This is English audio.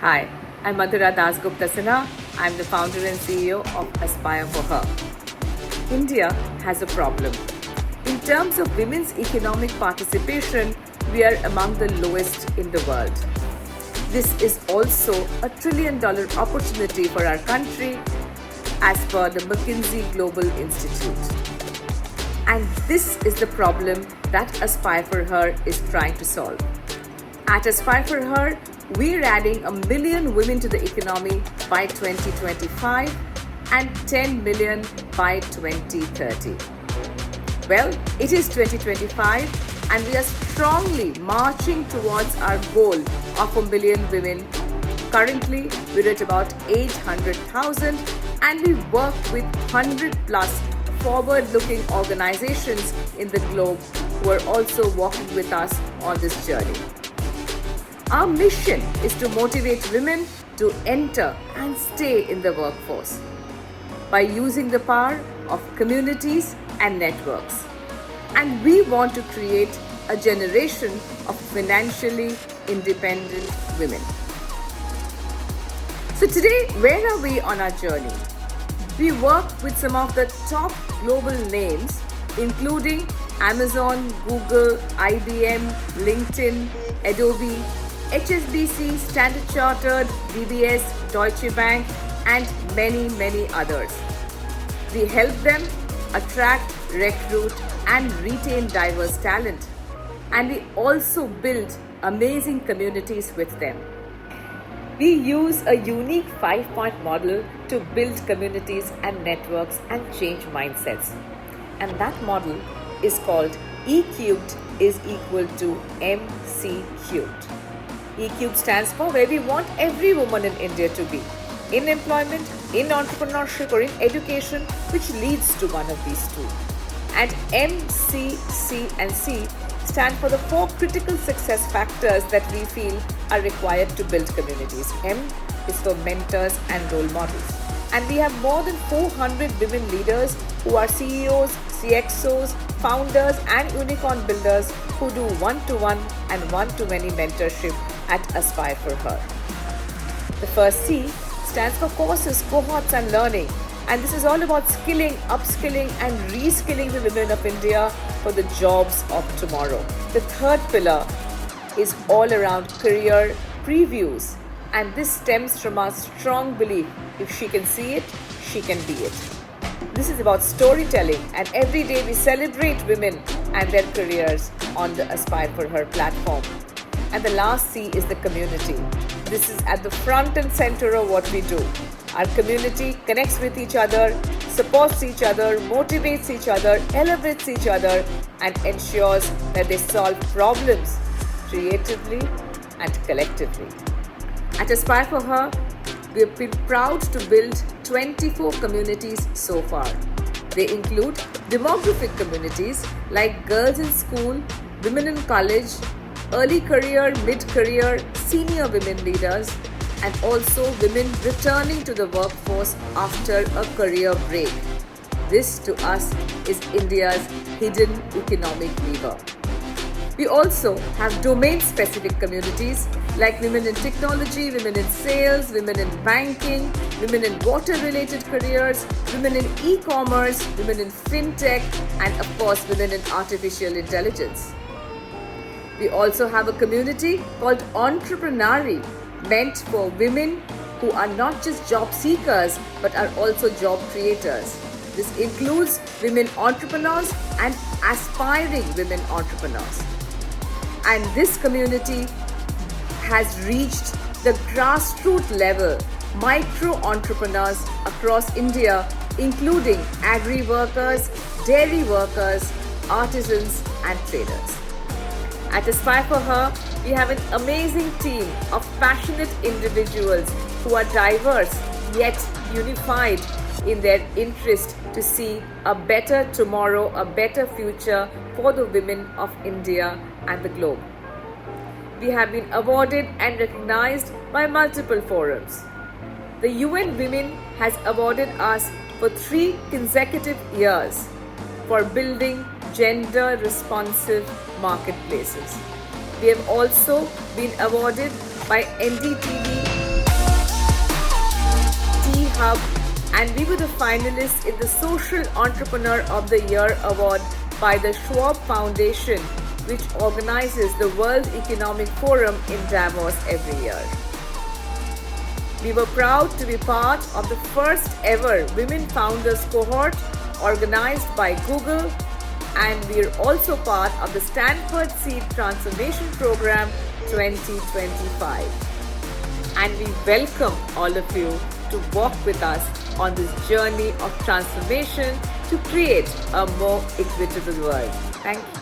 Hi, I'm Madhura Dasgupta Sinha. I'm the founder and CEO of Aspire for Her. India has a problem. In terms of women's economic participation, we are among the lowest in the world. This is also a $1 trillion opportunity for our country as per the McKinsey Global Institute. And this is the problem that Aspire for Her is trying to solve. At Aspire for Her, we're adding 1 million women to the economy by 2025 and 10 million by 2030. Well, it is 2025 and we are strongly marching towards our goal of 1 million women. Currently, we're at about 800,000 and we work with 100 plus forward-looking organizations in the globe who are also walking with us on this journey. Our mission is to motivate women to enter and stay in the workforce by using the power of communities and networks. And we want to create a generation of financially independent women. So today, where are we on our journey? We work with some of the top global names, including Amazon, Google, IBM, LinkedIn, Adobe, HSBC, Standard Chartered, DBS, Deutsche Bank, and many others. We help them attract, recruit, and retain diverse talent. And we also build amazing communities with them. We use a unique 5-point model to build communities and networks and change mindsets. And that model is called E cubed is equal to MC cubed. E cubed stands for where we want every woman in India to be. In employment, in entrepreneurship, or in education, which leads to one of these two. And M, C, C, and C stand for the 4 critical success factors that we feel are required to build communities. M is for mentors and role models. And we have more than 400 women leaders who are CEOs, CXOs, founders, and unicorn builders who do one-to-one and one-to-many mentorship at Aspire for Her. The first C stands for courses, cohorts, and learning. And this is all about skilling, upskilling, and reskilling the women of India for the jobs of tomorrow. The third pillar is all around career previews. And this stems from our strong belief, if she can see it, she can be it. This is about storytelling, and every day we celebrate women and their careers on the Aspire for Her platform. And the last C is the community. This is at the front and center of what we do. Our community connects with each other, supports each other, motivates each other, elevates each other, and ensures that they solve problems creatively and collectively. At Aspire for Her, we have been proud to build 24 communities so far. They include demographic communities like girls in school, women in college, early career, mid-career, senior women leaders, and also women returning to the workforce after a career break. This to us is India's hidden economic lever. We also have domain-specific communities like women in technology, women in sales, women in banking, women in water-related careers, women in e-commerce, women in fintech, and of course women in artificial intelligence. We also have a community called Entreprenari, meant for women who are not just job seekers but are also job creators. This includes women entrepreneurs and aspiring women entrepreneurs. And this community has reached the grassroots level micro entrepreneurs across India, including agri workers, dairy workers, artisans, and traders. At Aspire for Her, we have an amazing team of passionate individuals who are diverse yet unified in their interest to see a better tomorrow, a better future for the women of India and the globe. We have been awarded and recognized by multiple forums. The UN Women has awarded us for 3 consecutive years for building gender-responsive marketplaces. We have also been awarded by NDTV Hub, and we were the finalists in the Social Entrepreneur of the Year award by the Schwab Foundation, which organizes the World Economic Forum in Davos every year. We were proud to be part of the first ever Women Founders cohort organized by Google, and we are also part of the Stanford Seed Transformation Program 2025. And we welcome all of you to walk with us on this journey of transformation to create a more equitable world. Thank you.